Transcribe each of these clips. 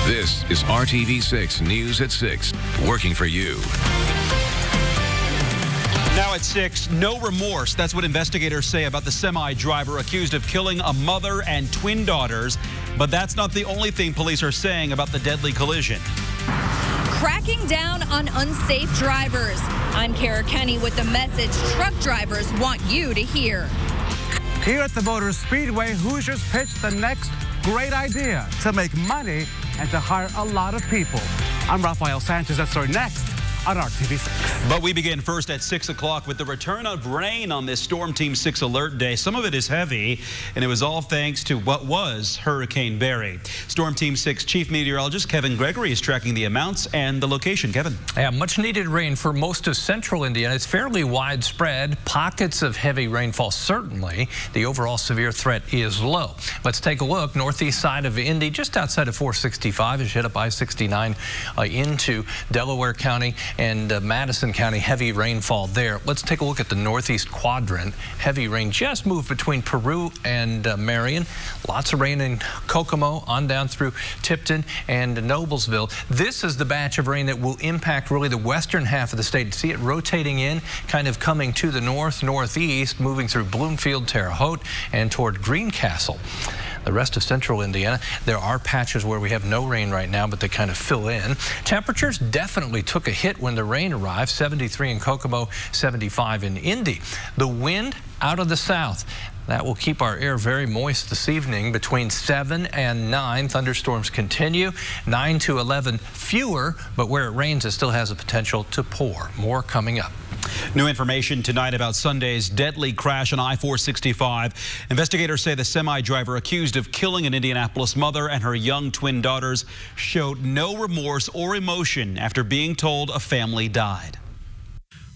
This is RTV6 News at 6, working for you. Now at 6, no remorse. That's what investigators say about the semi-driver accused of killing a mother and twin daughters. But that's not the only thing police are saying about the deadly collision. Cracking down on unsafe drivers. I'm Kara Kenny with the message truck drivers want you to hear. Here at the Motor Speedway, Hoosiers pitched the next great idea to make money and to hire a lot of people. I'm Rafael Sanchez. That's our next on RTV6. But we begin first at 6 o'clock with the return of rain on this Storm Team 6 alert day. Some of it is heavy, and it was all thanks to what was Hurricane Barry. Storm Team 6 Chief Meteorologist Kevin Gregory is tracking the amounts and the location. Kevin. Yeah, much needed rain for most of central Indiana. It's fairly widespread. Pockets of heavy rainfall, certainly. The overall severe threat is low. Let's take a look. Northeast side of Indy, just outside of 465, as you head up I-69 into Delaware County and Madison County. Heavy rainfall there. Let's take a look at the northeast quadrant. Heavy rain just moved between Peru and Marion. Lots of rain in Kokomo on down through Tipton and Noblesville. This is the batch of rain that will impact really the western half of the state. See it rotating in, kind of coming to the northeast, moving through Bloomfield, Terre Haute, and toward Greencastle. The rest of central Indiana, there are patches where we have no rain right now, but they kind of fill in. Temperatures definitely took a hit when the rain arrived. 73 in Kokomo, 75 in Indy. The wind out of the south. That will keep our air very moist this evening. Between 7 and 9, thunderstorms continue. 9 to 11 fewer, but where it rains, it still has the potential to pour. More coming up. New information tonight about Sunday's deadly crash on I-465. Investigators say the semi-driver accused of killing an Indianapolis mother and her young twin daughters showed no remorse or emotion after being told a family died.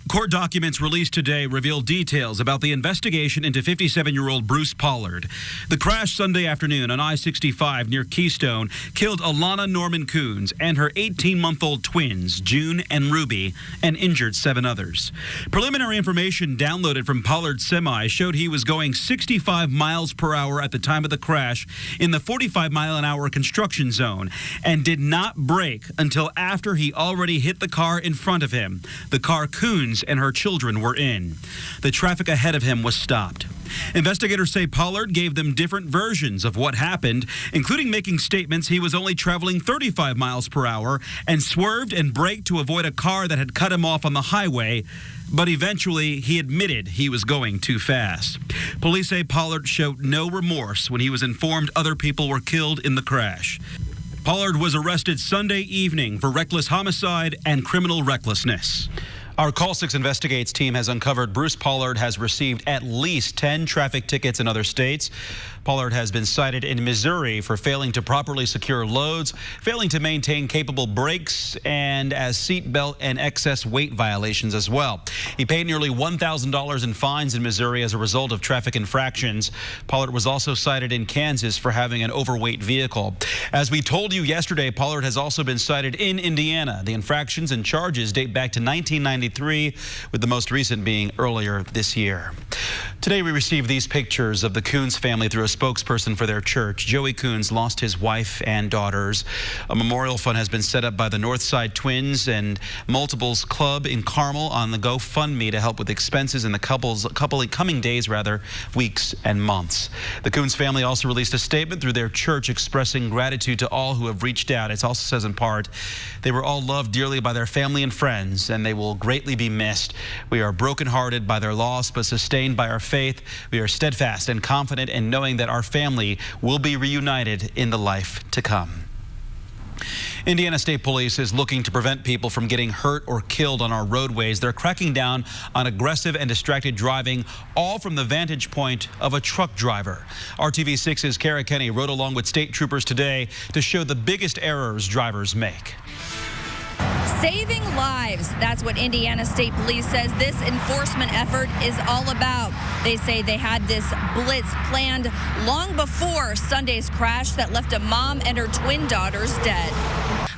Court documents released today reveal details about the investigation into 57-year-old Bruce Pollard. The crash Sunday afternoon on I-65 near Keystone killed Alana Norman Coons and her 18-month-old twins, June and Ruby, and injured 7 others. Preliminary information downloaded from Pollard's semi showed he was going 65 miles per hour at the time of the crash in the 45-mile-an-hour construction zone and did not brake until after he already hit the car in front of him. The car Coons and her children were in. The traffic ahead of him was stopped. Investigators say Pollard gave them different versions of what happened, including making statements he was only traveling 35 miles per hour and swerved and braked to avoid a car that had cut him off on the highway, but eventually he admitted he was going too fast. Police say Pollard showed no remorse when he was informed other people were killed in the crash. Pollard was arrested Sunday evening for reckless homicide and criminal recklessness. Our Call 6 Investigates team has uncovered Bruce Pollard has received at least 10 traffic tickets in other states. Pollard has been cited in Missouri for failing to properly secure loads, failing to maintain capable brakes, and as seatbelt and excess weight violations as well. He paid nearly $1,000 in fines in Missouri as a result of traffic infractions. Pollard was also cited in Kansas for having an overweight vehicle. As we told you yesterday, Pollard has also been cited in Indiana. The infractions and charges date back to 1993, with the most recent being earlier this year. Today we received these pictures of the Coons family through a spokesperson for their church. Joey Coons lost his wife and daughters. A memorial fund has been set up by the Northside Twins and Multiples Club in Carmel on the GoFundMe to help with expenses in the coming days, weeks and months. The Coons family also released a statement through their church expressing gratitude to all who have reached out. It also says in part, they were all loved dearly by their family and friends, and they will greatly be missed. We are brokenhearted by their loss, but sustained by our faith. We are steadfast and confident in knowing that our family will be reunited in the life to come. Indiana State Police is looking to prevent people from getting hurt or killed on our roadways. They're cracking down on aggressive and distracted driving, all from the vantage point of a truck driver. RTV6's Kara Kenny rode along with state troopers today to show the biggest errors drivers make. Saving lives. That's what Indiana State Police says this enforcement effort is all about. They say they had this blitz planned long before Sunday's crash that left a mom and her twin daughters dead.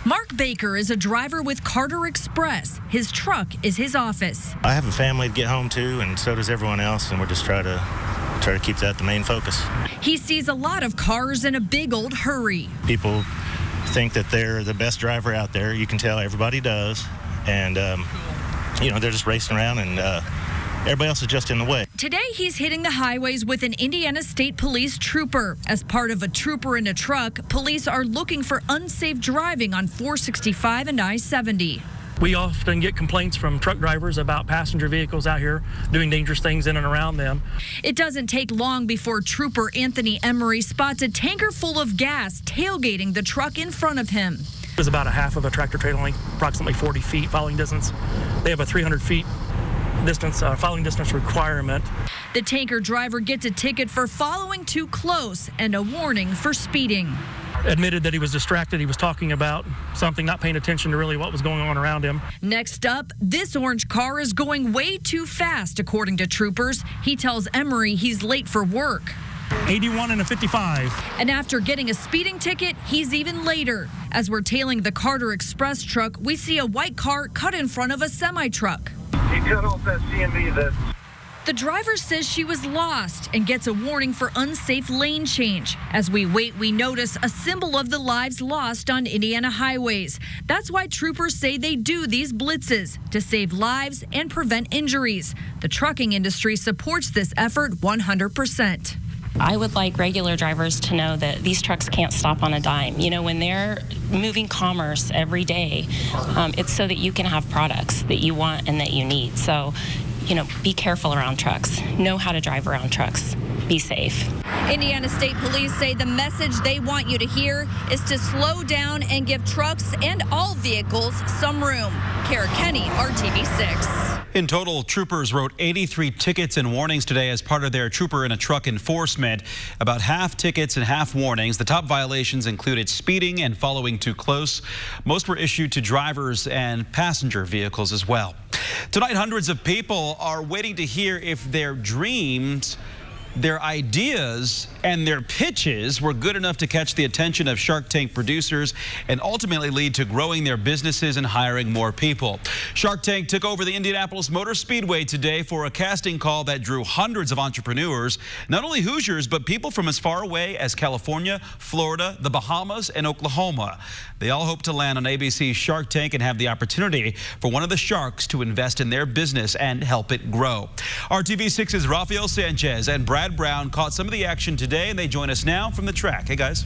Mark Baker is a driver with Carter Express. His truck is his office. I have a family to get home to, and so does everyone else, and we're just trying to keep that the main focus. He sees a lot of cars in a big old hurry. People think that they're the best driver out there. You can tell everybody does. And, they're just racing around, and everybody else is just in the way. Today, he's hitting the highways with an Indiana State Police trooper. As part of a trooper in a truck, police are looking for unsafe driving on 465 and I-70. We often get complaints from truck drivers about passenger vehicles out here doing dangerous things in and around them. It doesn't take long before Trooper Anthony Emery spots a tanker full of gas tailgating the truck in front of him. It was about a half of a tractor trailer length, approximately 40 feet following distance. They have a 300 feet distance, following distance requirement. The tanker driver gets a ticket for following too close and a warning for speeding. Admitted that he was distracted. He was talking about something, not paying attention to really what was going on around him. Next up, this orange car is going way too fast, according to troopers. He tells Emery he's late for work. 81 and a 55. And after getting a speeding ticket, he's even later. As we're tailing the Carter Express truck, we see a white car cut in front of a semi-truck. He cut off that CMV that... The driver says she was lost and gets a warning for unsafe lane change. As we wait, we notice a symbol of the lives lost on Indiana highways. That's why troopers say they do these blitzes, to save lives and prevent injuries. The trucking industry supports this effort 100%. I would like regular drivers to know that these trucks can't stop on a dime. You know, when they're moving commerce every day, it's so that you can have products that you want and that you need. So, be careful around trucks. Know how to drive around trucks. Be safe. Indiana State Police say the message they want you to hear is to slow down and give trucks and all vehicles some room. Kara Kenny, RTV6. In total, troopers wrote 83 tickets and warnings today as part of their trooper in a truck enforcement. About half tickets and half warnings. The top violations included speeding and following too close. Most were issued to drivers and passenger vehicles as well. Tonight, hundreds of people are waiting to hear if their dreams, their ideas, and their pitches were good enough to catch the attention of Shark Tank producers and ultimately lead to growing their businesses and hiring more people. Shark Tank took over the Indianapolis Motor Speedway today for a casting call that drew hundreds of entrepreneurs, not only Hoosiers, but people from as far away as California, Florida, the Bahamas, and Oklahoma. They all hope to land on ABC's Shark Tank and have the opportunity for one of the sharks to invest in their business and help it grow. RTV6's Rafael Sanchez and Brad Brown caught some of the action today, and they join us now from the track. Hey, guys.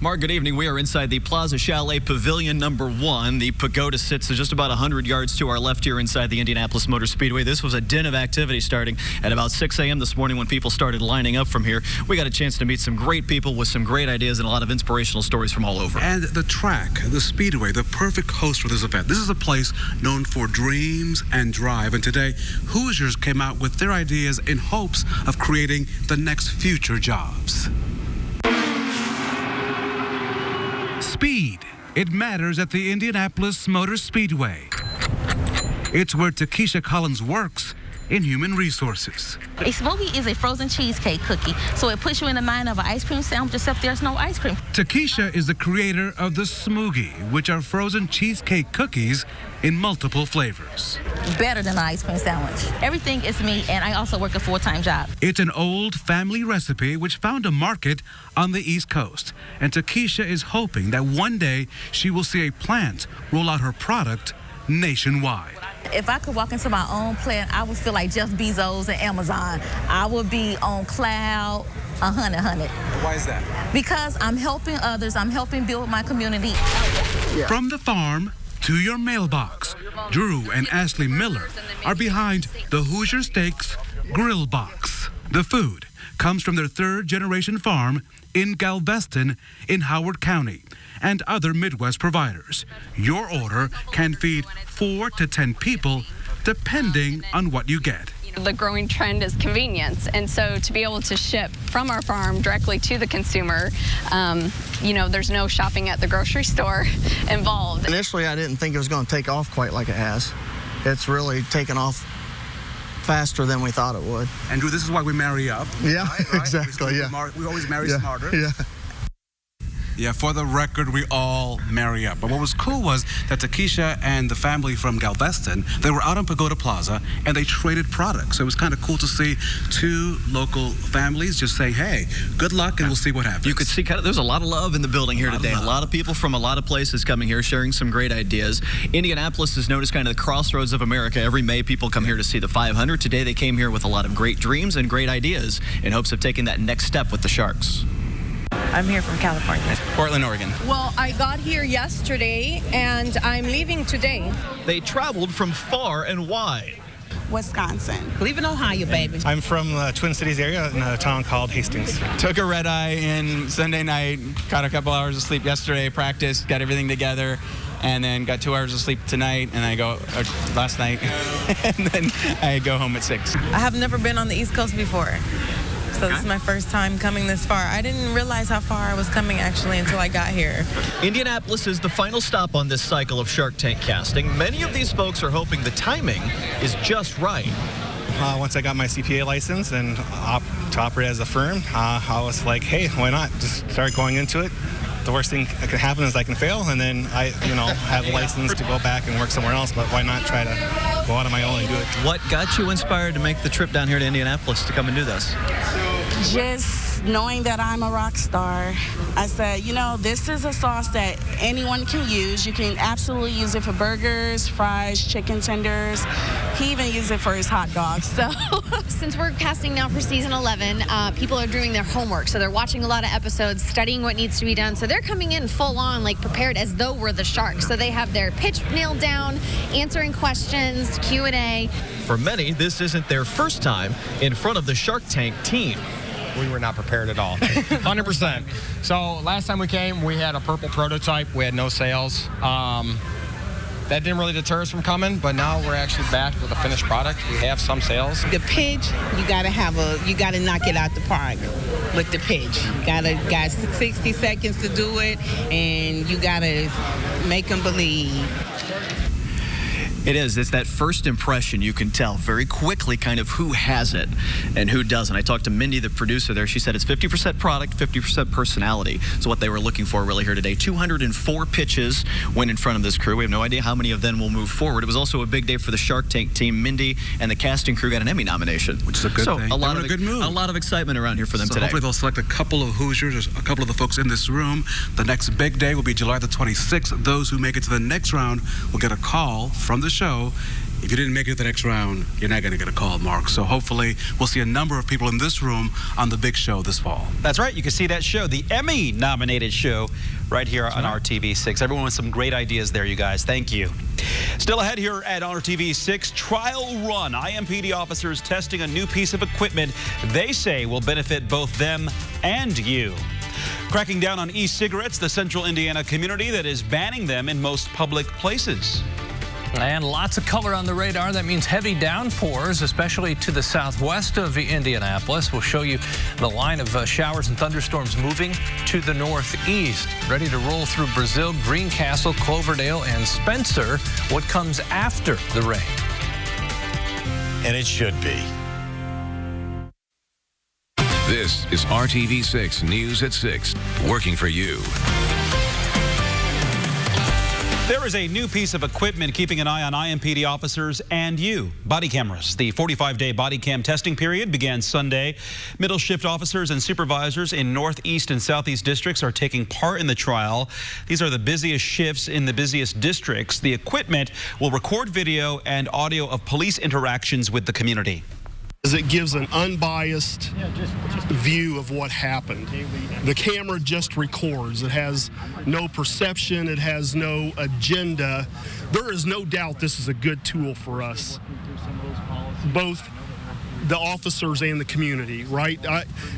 Mark, good evening. We are inside the Plaza Chalet Pavilion #1. The pagoda sits just about 100 yards to our left here inside the Indianapolis Motor Speedway. This was a din of activity starting at about 6 a.m. this morning when people started lining up from here. We got a chance to meet some great people with some great ideas and a lot of inspirational stories from all over. And the track, the Speedway, the perfect host for this event. This is a place known for dreams and drive. And today, Hoosiers came out with their ideas in hopes of creating the next future jobs. Speed. It matters at the Indianapolis Motor Speedway. It's where Takesha Collins works in human resources. A smoothie is a frozen cheesecake cookie, so it puts you in the mind of an ice cream sandwich, except there's no ice cream. Takesha is the creator of the Smoogie, which are frozen cheesecake cookies in multiple flavors. Better than an ice cream sandwich. Everything is me, and I also work a full-time job. It's an old family recipe which found a market on the East Coast, and Takesha is hoping that one day she will see a plant roll out her product nationwide. If I could walk into my own plant, I would feel like Jeff Bezos and Amazon. I would be on cloud 100. Why is that? Because I'm helping others. I'm helping build my community. From the farm to your mailbox, Drew and Ashley Miller are behind the Hoosier Steaks Grill Box. The food comes from their third-generation farm in Galveston in Howard County and other Midwest providers. Your order can feed 4 to 10 people depending on what you get. The growing trend is convenience, and so to be able to ship from our farm directly to the consumer, there's no shopping at the grocery store involved. Initially, I didn't think it was going to take off quite like it has. It's really taken off faster than we thought it would. Andrew, this is why we marry up. Yeah, right? Exactly, yeah. We always marry smarter. Yeah. Yeah, for the record, we all marry up. But what was cool was that Takesha and the family from Galveston, they were out on Pagoda Plaza, and they traded products. So it was kind of cool to see two local families just saying, hey, good luck, and we'll see what happens. You could see there's a lot of love in the building here today. A lot of people from a lot of places coming here, sharing some great ideas. Indianapolis is known as kind of the crossroads of America. Every May, people come here to see the 500. Today, they came here with a lot of great dreams and great ideas in hopes of taking that next step with the Sharks. I'm here from California. Portland, Oregon. Well, I got here yesterday, and I'm leaving today. They traveled from far and wide. Wisconsin. Leaving Ohio, baby. I'm from the Twin Cities area in a town called Hastings. Took a red eye in Sunday night, got a couple hours of sleep yesterday, practiced, got everything together, and then got 2 hours of sleep tonight, and I go last night, and then I go home at 6. I have never been on the East Coast before. So this is my first time coming this far. I didn't realize how far I was coming actually until I got here. Indianapolis is the final stop on this cycle of Shark Tank casting. Many of these folks are hoping the timing is just right. Once I got my CPA license and to operate as a firm, I was like, hey, why not? Just start going into it. The worst thing that can happen is I can fail, and then I, have a license to go back and work somewhere else, but why not try to go out on my own and do it? What got you inspired to make the trip down here to Indianapolis to come and do this? Just knowing that I'm a rock star, I said, this is a sauce that anyone can use. You can absolutely use it for burgers, fries, chicken tenders. He even used it for his hot dogs. So, since we're casting now for season 11, people are doing their homework. So they're watching a lot of episodes, studying what needs to be done. So they're coming in full on, like prepared as though we're the Sharks. So they have their pitch nailed down, answering questions, Q&A. For many, this isn't their first time in front of the Shark Tank team. We were not prepared at all, 100%. So last time we came, we had a purple prototype. We had no sales. That didn't really deter us from coming, but now we're actually back with a finished product. We have some sales. The pitch, you gotta knock it out the park with the pitch. You got 60 seconds to do it, and you gotta make them believe. It is. It's that first impression. You can tell very quickly kind of who has it and who doesn't. I talked to Mindy, the producer there. She said it's 50% product, 50% personality. So what they were looking for really here today. 204 pitches went in front of this crew. We have no idea how many of them will move forward. It was also a big day for the Shark Tank team. Mindy and the casting crew got an Emmy nomination. Which is a good thing. A lot of excitement around here for them today. Hopefully they'll select a couple of Hoosiers, a couple of the folks in this room. The next big day will be July the 26th. Those who make it to the next round will get a call from the show. If you didn't make it to the next round, you're not going to get a call, Mark. So hopefully we'll see a number of people in this room on the big show this fall. That's right. You can see that show, the Emmy-nominated show, right here on RTV6. Everyone with some great ideas there, you guys. Thank you. Still ahead here at RTV6, trial run. IMPD officers testing a new piece of equipment they say will benefit both them and you. Cracking down on e-cigarettes, the central Indiana community that is banning them in most public places. And lots of color on the radar. That means heavy downpours, especially to the southwest of Indianapolis. We'll show you the line of showers and thunderstorms moving to the northeast. Ready to roll through Brazil, Greencastle, Cloverdale, and Spencer. What comes after the rain? And it should be. This is RTV6 News at 6, working for you. There is a new piece of equipment keeping an eye on IMPD officers and you. Body cameras. The 45-day body cam testing period began Sunday. Middle shift officers and supervisors in northeast and southeast districts are taking part in the trial. These are the busiest shifts in the busiest districts. The equipment will record video and audio of police interactions with the community. It gives an unbiased view of what happened. The camera just records. It has no perception. It has no agenda. There is no doubt this is a good tool for us, both the officers and the community, right?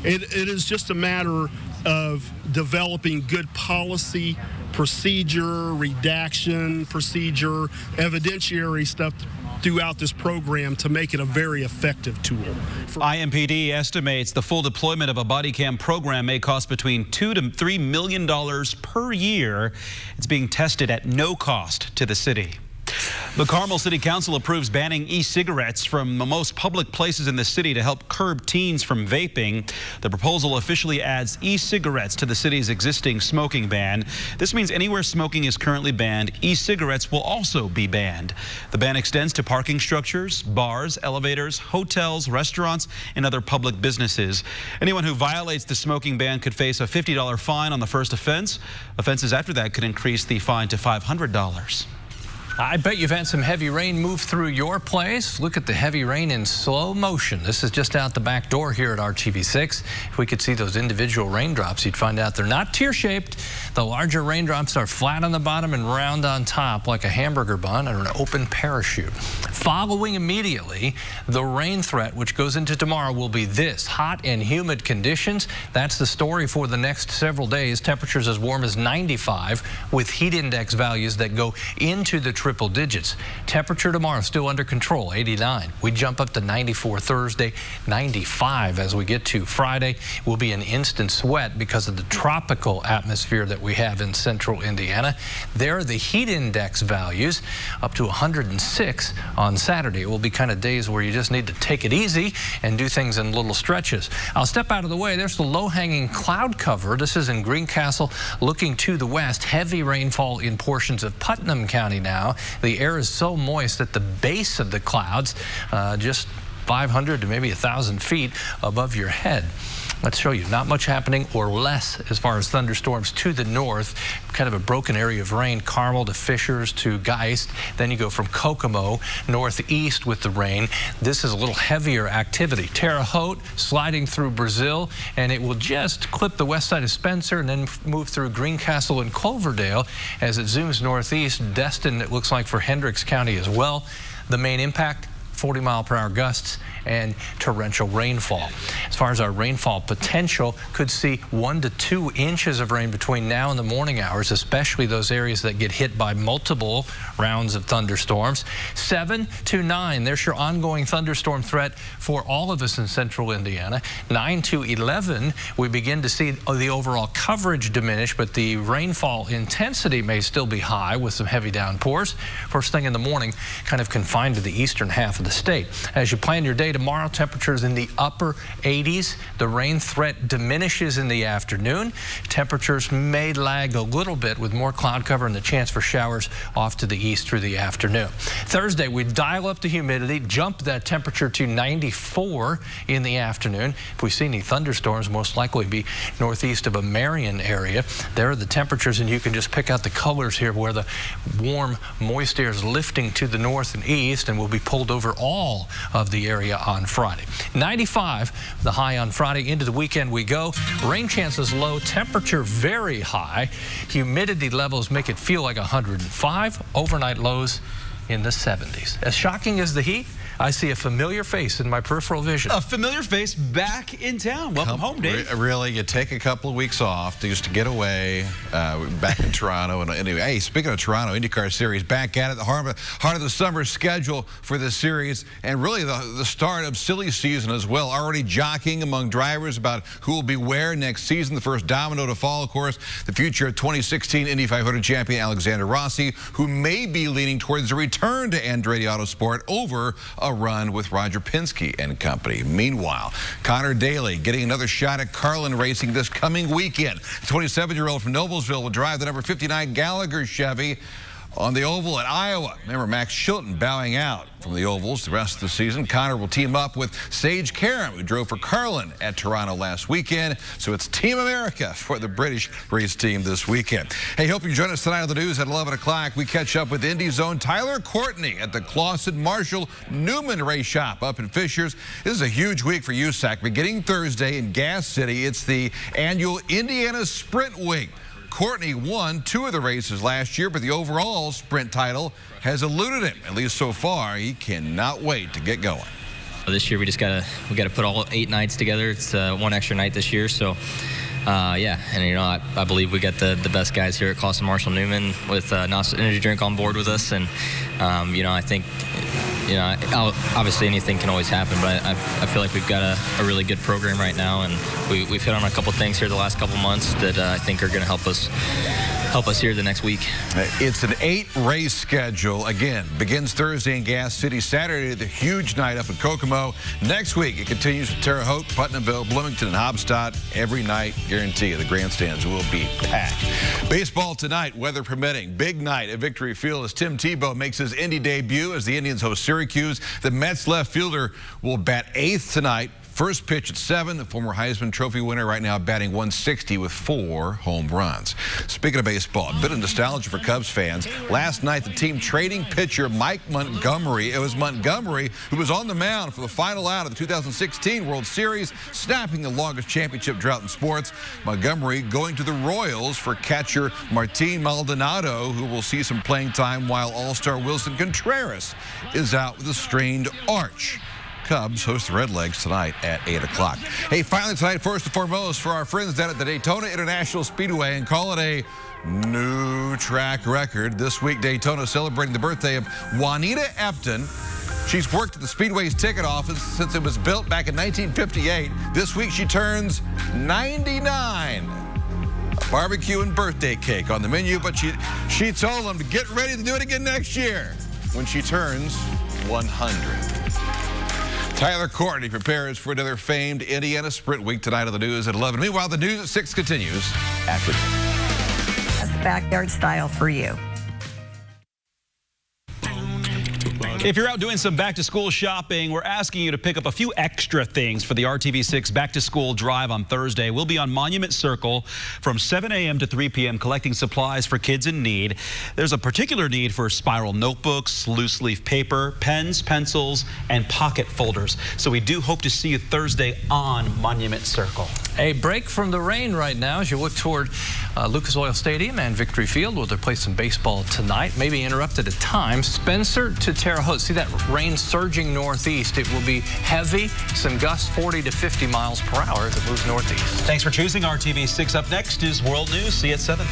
It is just a matter of developing good policy, procedure, redaction, procedure, evidentiary stuff throughout this program to make it a very effective tool. IMPD estimates the full deployment of a body cam program may cost between $2 to $3 million per year. It's being tested at no cost to the city. The Carmel City Council approves banning e-cigarettes from the most public places in the city to help curb teens from vaping. The proposal officially adds e-cigarettes to the city's existing smoking ban. This means anywhere smoking is currently banned, e-cigarettes will also be banned. The ban extends to parking structures, bars, elevators, hotels, restaurants, and other public businesses. Anyone who violates the smoking ban could face a $50 fine on the first offense. Offenses after that could increase the fine to $500. I bet you've had some heavy rain move through your place. Look at the heavy rain in slow motion. This is just out the back door here at RTV6. If we could see those individual raindrops, you'd find out they're not tear-shaped. The larger raindrops are flat on the bottom and round on top like a hamburger bun or an open parachute. Following immediately, the rain threat, which goes into tomorrow, will be this: hot and humid conditions. That's the story for the next several days. Temperatures as warm as 95 with heat index values that go into the triple digits. Temperature tomorrow still under control, 89. We jump up to 94 Thursday, 95 as we get to Friday. Will be an instant sweat because of the tropical atmosphere that we have in central Indiana. There are the heat index values up to 106 on Saturday. It will be kind of days where you just need to take it easy and do things in little stretches. I'll step out of the way. There's the low-hanging cloud cover. This is in Greencastle looking to the west. Heavy rainfall in portions of Putnam County now. The air is so moist at the base of the clouds, just 500 to maybe 1,000 feet above your head. Let's show you. Not much happening, or less, as far as thunderstorms to the north. Kind of a broken area of rain. Carmel to Fishers to Geist. Then you go from Kokomo northeast with the rain. This is a little heavier activity. Terre Haute sliding through Brazil, and it will just clip the west side of Spencer and then move through Greencastle and Cloverdale as it zooms northeast. Destin, it looks like, for Hendricks County as well. The main impact: 40-mile-per-hour gusts and torrential rainfall. As far as our rainfall potential, could see 1 to 2 inches of rain between now and the morning hours, especially those areas that get hit by multiple rounds of thunderstorms. 7 to 9, there's your ongoing thunderstorm threat for all of us in central Indiana. 9 to 11, we begin to see the overall coverage diminish, but the rainfall intensity may still be high with some heavy downpours. First thing in the morning, kind of confined to the eastern half of the state. As you plan your day tomorrow, temperatures in the upper 80s. The rain threat diminishes in the afternoon. Temperatures may lag a little bit with more cloud cover and the chance for showers off to the east through the afternoon. Thursday, we dial up the humidity, jump that temperature to 94 in the afternoon. If we see any thunderstorms, most likely be northeast of a Marion area. There are the temperatures, and you can just pick out the colors here where the warm, moist air is lifting to the north and east and will be pulled over all of the area on Friday. 95, the high on Friday. Into the weekend we go. Rain chances low, temperature very high. Humidity levels make it feel like 105. Overnight lows in the 70s. As shocking as the heat, I see a familiar face in my peripheral vision. A familiar face back in town. Welcome home, Dave. Really, you take a couple of weeks off just to get away, back in Toronto. And anyway, hey, speaking of Toronto, IndyCar Series back at it, the heart of the summer schedule for this series, and really the start of silly season as well. Already jockeying among drivers about who will be where next season. The first domino to fall, of course, the future of 2016 Indy 500 champion Alexander Rossi, who may be leaning towards a return to Andretti Autosport over a run with Roger Penske and company. Meanwhile, Connor Daly getting another shot at Carlin Racing this coming weekend. The 27-year-old from Noblesville will drive the number 59 Gallagher Chevy on the oval at Iowa. Remember, Max Chilton bowing out from the ovals the rest of the season. Connor will team up with Sage Karam, who drove for Carlin at Toronto last weekend. So it's Team America for the British race team this weekend. Hey, hope you join us tonight on the news at 11 o'clock. We catch up with Indy's own Tyler Courtney at the Clausen Marshall Newman Race Shop up in Fishers. This is a huge week for USAC. Beginning Thursday in Gas City, it's the annual Indiana Sprint Week. Courtney won 2 of the races last year, but the overall sprint title has eluded him, at least so far. He cannot wait to get going. This year we gotta put all 8 nights together. It's 1 extra night this year, so yeah, and I believe we got the best guys here at Clausen Marshall Newman with Nostra Energy Drink on board with us, and I think obviously anything can always happen, but I feel like we've got a really good program right now, and we've hit on a couple things here the last couple months that I think are going to help us help us here the next week. It's an 8-race schedule. Again, begins Thursday in Gas City, Saturday the huge night up in Kokomo. Next week it continues with Terre Haute, Putnamville, Bloomington, and Hobstadt. Every night, guarantee the grandstands will be packed. Baseball tonight, weather permitting. Big night at Victory Field as Tim Tebow makes his Indy debut as the Indians host Syracuse. The Mets left fielder will bat 8th tonight. First pitch at 7. The former Heisman Trophy winner right now batting 160 with 4 home runs. Speaking of baseball, a bit of nostalgia for Cubs fans. Last night, the team trading pitcher Mike Montgomery. It was Montgomery who was on the mound for the final out of the 2016 World Series, snapping the longest championship drought in sports. Montgomery going to the Royals for catcher Martin Maldonado, who will see some playing time while All-Star Wilson Contreras is out with a strained arch. Cubs host the Redlegs tonight at 8 o'clock. Hey, finally tonight, first and foremost, for our friends down at the Daytona International Speedway, and call it a new track record. This week, Daytona celebrating the birthday of Juanita Epton. She's worked at the Speedway's ticket office since it was built back in 1958. This week, she turns 99. A barbecue and birthday cake on the menu, but she told them to get ready to do it again next year when she turns 100. Tyler Courtney prepares for another famed Indiana Sprint Week tonight on the news at 11. Meanwhile, the news at 6 continues after this. That's the backyard style for you. If you're out doing some back-to-school shopping, we're asking you to pick up a few extra things for the RTV6 back-to-school drive on Thursday. We'll be on Monument Circle from 7 a.m. to 3 p.m. collecting supplies for kids in need. There's a particular need for spiral notebooks, loose-leaf paper, pens, pencils, and pocket folders. So we do hope to see you Thursday on Monument Circle. A break from the rain right now as you look toward Lucas Oil Stadium and Victory Field, where they'll play some baseball tonight. Maybe interrupted at times. Spencer to Terre Haute. See that rain surging northeast. It will be heavy. Some gusts 40 to 50 miles per hour as it moves northeast. Thanks for choosing RTV6. Up next is World News. See you at 7.